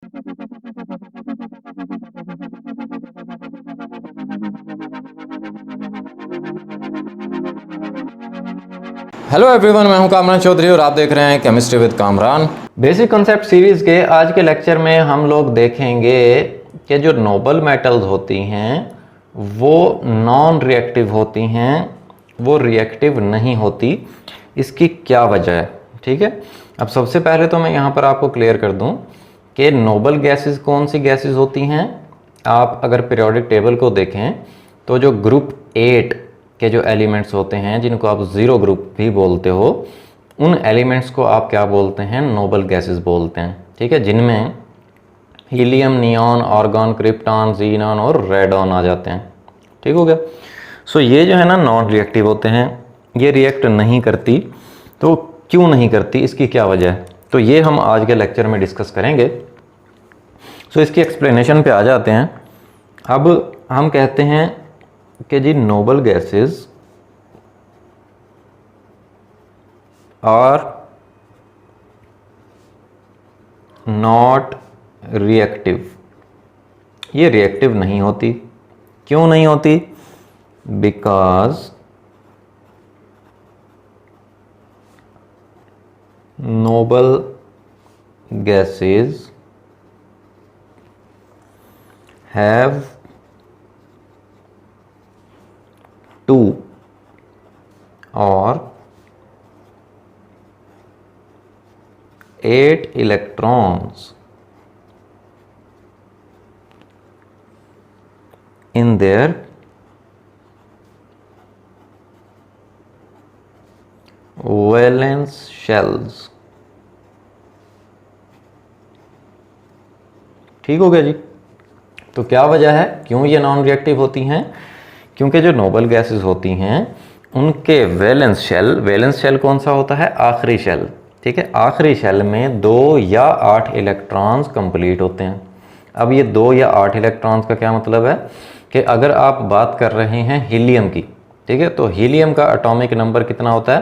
Hello everyone, मैं हूं कामरान चौधरी और आप देख रहे हैं chemistry with Kamran. Basic concept series के आज के लेक्चर में हम लोग देखेंगे कि जो नोबल मेटल्स होती हैं वो नॉन रिएक्टिव होती हैं, वो रिएक्टिव नहीं होती। इसकी क्या वजह है? ठीक है, अब सबसे पहले तो मैं यहाँ पर आपको क्लियर कर दूँ कि नोबल गैसेस कौन सी गैसेस होती हैं। आप अगर पीरियोडिक टेबल को देखें तो जो ग्रुप 8 के जो एलिमेंट्स होते हैं, जिनको आप ज़ीरो ग्रुप भी बोलते हो, उन एलिमेंट्स को आप क्या बोलते हैं? नोबल गैसेस बोलते हैं। ठीक है, जिनमें helium, neon, argon, krypton, xenon और रेडॉन आ जाते हैं। ठीक हो गया। सो ये जो है ना नॉन रिएक्टिव होते हैं, ये रिएक्ट नहीं करती। तो क्यों नहीं करती, इसकी क्या वजह है, तो ये हम आज के लेक्चर में डिस्कस करेंगे। सो इसकी एक्सप्लेनेशन पे आ जाते हैं। अब हम कहते हैं कि जी noble gases are not reactive. ये रिएक्टिव नहीं होती। क्यों नहीं होती? Because noble gases have two और 8 electrons in their valence shells। ठीक हो गया जी। तो क्या वजह है क्यों ये नॉन रिएक्टिव होती हैं? क्योंकि जो नोबल गैसेस होती हैं उनके वैलेंस शेल कौन सा होता है? आखिरी शेल। ठीक है, आखिरी शेल में 2 या 8 इलेक्ट्रॉन्स कंप्लीट होते हैं। अब ये 2 या 8 इलेक्ट्रॉन्स का क्या मतलब है कि अगर आप बात कर रहे हैं हीलियम की, ठीक है, तो हीलियम का एटॉमिक नंबर कितना होता है?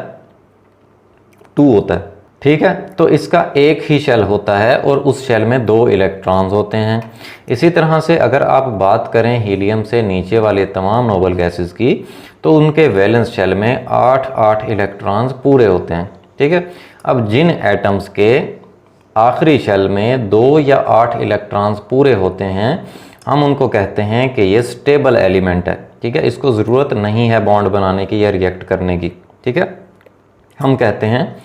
2 होता है। ठीक है, तो इसका एक ही शेल होता है और उस शेल में 2 इलेक्ट्रॉन्स होते हैं। इसी तरह से अगर आप बात करें हीलियम से नीचे वाले तमाम नोबल गैसेस की, तो उनके वैलेंस शेल में 8 इलेक्ट्रॉन्स पूरे होते हैं। ठीक है, अब जिन एटम्स के आखिरी शेल में 2 या 8 इलेक्ट्रॉन्स पूरे होते हैं, हम उनको कहते हैं कि ये स्टेबल एलिमेंट है। ठीक है, इसको ज़रूरत नहीं है बॉन्ड बनाने की या रिएक्ट करने की। ठीक है, हम कहते हैं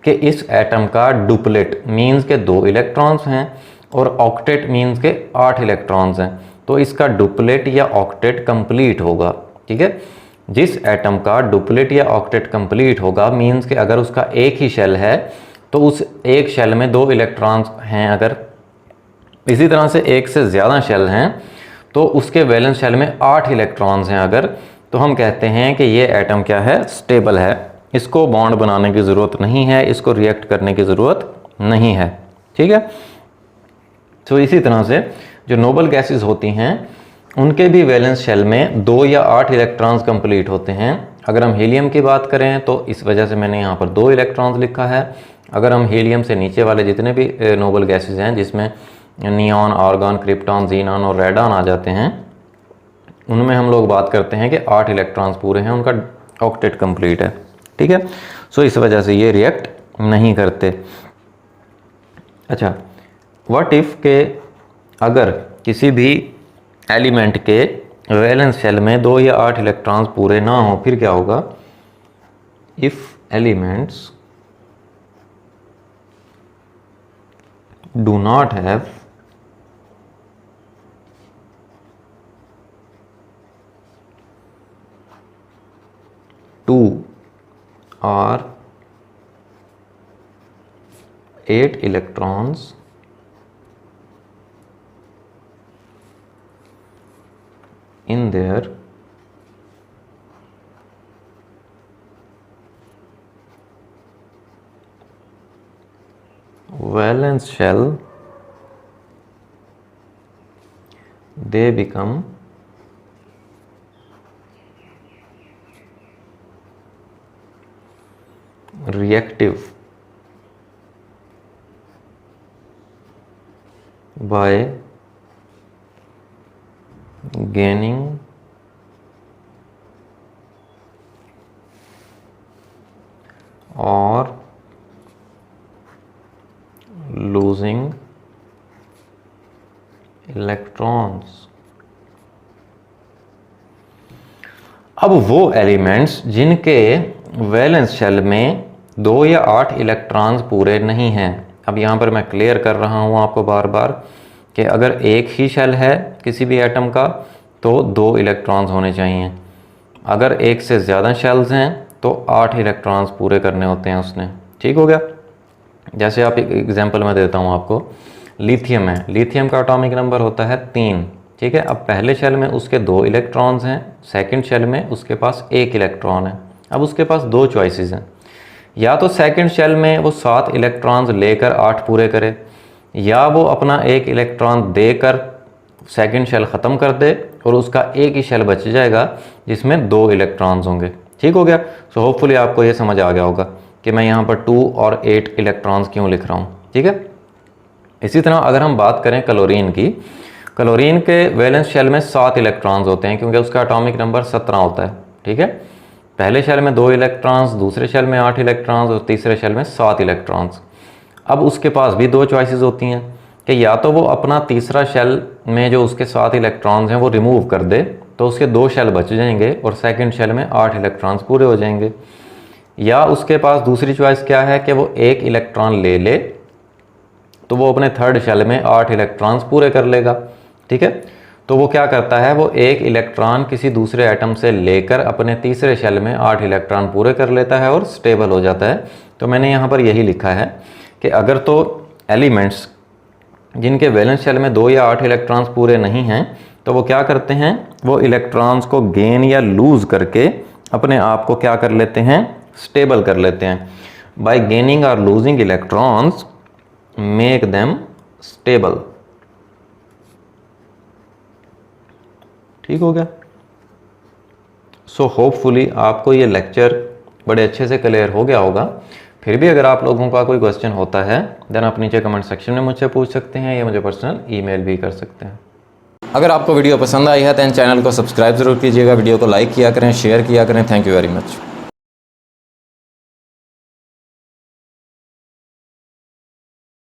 कि इस एटम का डुप्लेट मीन्स के 2 इलेक्ट्रॉन्स हैं और ऑक्टेट मीन्स के 8 इलेक्ट्रॉन्स हैं, तो इसका डुप्लेट या ऑक्टेट कंप्लीट होगा। ठीक है, जिस एटम का डुप्लेट या ऑक्टेट कंप्लीट होगा मीन्स के अगर उसका एक ही शेल है तो उस एक शेल में 2 इलेक्ट्रॉन्स हैं, अगर इसी तरह से एक से ज़्यादा शेल हैं तो उसके वैलेंस शेल में 8 इलेक्ट्रॉन्स हैं अगर, तो हम कहते हैं कि ये एटम क्या है? स्टेबल है। इसको बॉन्ड बनाने की ज़रूरत नहीं है, इसको रिएक्ट करने की ज़रूरत नहीं है। ठीक है, तो इसी तरह से जो नोबल गैसेस होती हैं उनके भी वैलेंस शेल में 2 या 8 इलेक्ट्रॉन्स कंप्लीट होते हैं। अगर हम हीलियम की बात करें तो इस वजह से मैंने यहाँ पर 2 इलेक्ट्रॉन्स लिखा है। अगर हम हीलियम से नीचे वाले जितने भी नोबल गैसेस हैं, जिसमें नियॉन, आर्गॉन, क्रिप्टॉन, जीनॉन और रेडॉन आ जाते हैं, उनमें हम लोग बात करते हैं कि 8 इलेक्ट्रॉन्स पूरे हैं, उनका ऑक्टेट कंप्लीट है। ठीक है, सो इस वजह से ये रिएक्ट नहीं करते। अच्छा, व्हाट इफ़ के अगर किसी भी एलिमेंट के वैलेंस शेल में 2 या 8 इलेक्ट्रॉन्स पूरे ना हो, फिर क्या होगा? If elements do not have 2 or 8 electrons in their valence shell, they become reactive bye gaining और लूजिंग इलेक्ट्रॉन्स। अब वो एलिमेंट्स जिनके वैलेंस शेल में 2 या 8 इलेक्ट्रॉन्स पूरे नहीं हैं। अब यहाँ पर मैं क्लियर कर रहा हूँ आपको बार बार कि अगर एक ही शेल है किसी भी एटम का तो 2 इलेक्ट्रॉन्स होने चाहिए। अगर एक से ज़्यादा शेल्स हैं तो 8 इलेक्ट्रॉन्स पूरे करने होते हैं उसने। ठीक हो गया। जैसे आप एक एग्जांपल मैं देता हूँ आपको, लिथियम है, लिथियम का एटॉमिक नंबर होता है 3। ठीक है। अब पहले शेल में उसके 2 इलेक्ट्रॉन्स हैं, सेकंड शेल में उसके पास 1 इलेक्ट्रॉन है। अब उसके पास 2 चॉइसेस हैं, या तो सेकंड शेल में वो 7 इलेक्ट्रॉन्स लेकर 8 पूरे करे, या वो अपना 1 इलेक्ट्रॉन देकर सेकंड शेल ख़त्म कर दे और उसका एक ही शेल बच जाएगा जिसमें 2 इलेक्ट्रॉन्स होंगे। ठीक हो गया। सो होपफुली आपको ये समझ आ गया होगा कि मैं यहाँ पर 2 और 8 इलेक्ट्रॉन्स क्यों लिख रहा हूँ। ठीक है। इसी तरह अगर हम बात करें क्लोरीन की, क्लोरीन के वैलेंस शेल में 7 इलेक्ट्रॉन्स होते हैं क्योंकि उसका एटॉमिक नंबर 17 होता है। ठीक है। पहले शेल में 2 इलेक्ट्रॉन्स, दूसरे शेल में 8 इलेक्ट्रॉन्स और तीसरे शेल में 7 इलेक्ट्रॉन्स। अब उसके पास भी 2 चॉइसेस होती हैं कि या तो वो अपना तीसरा शेल में जो उसके 7 इलेक्ट्रॉन्स हैं वो रिमूव कर दे तो उसके 2 शेल बच जाएंगे और सेकंड शेल में 8 इलेक्ट्रॉन्स पूरे हो जाएंगे, या उसके पास दूसरी चॉइस क्या है कि वो 1 इलेक्ट्रॉन ले ले तो वो अपने थर्ड शेल में 8 इलेक्ट्रॉन्स पूरे कर लेगा। ठीक है। तो वो क्या करता है, वो 1 इलेक्ट्रॉन किसी दूसरे एटम से लेकर अपने तीसरे शेल में 8 इलेक्ट्रॉन पूरे कर लेता है और स्टेबल हो जाता है। तो मैंने यहाँ पर यही लिखा है कि अगर तो एलिमेंट्स जिनके वैलेंस शेल में 2 या 8 इलेक्ट्रॉन्स पूरे नहीं हैं तो वो क्या करते हैं, वो इलेक्ट्रॉन्स को गेन या लूज करके अपने आप को क्या कर लेते हैं, स्टेबल कर लेते हैं। बाय गेनिंग और losing electrons make them stable. ठीक हो गया। सो होपफुली आपको ये लेक्चर बड़े अच्छे से क्लियर हो गया होगा। फिर भी अगर आप लोगों का कोई क्वेश्चन होता है देन आप नीचे कमेंट सेक्शन में मुझसे पूछ सकते हैं या मुझे पर्सनल ईमेल भी कर सकते हैं। अगर आपको वीडियो पसंद आई है तो चैनल को सब्सक्राइब जरूर कीजिएगा, वीडियो को लाइक किया करें, शेयर किया करें। Thank you very much.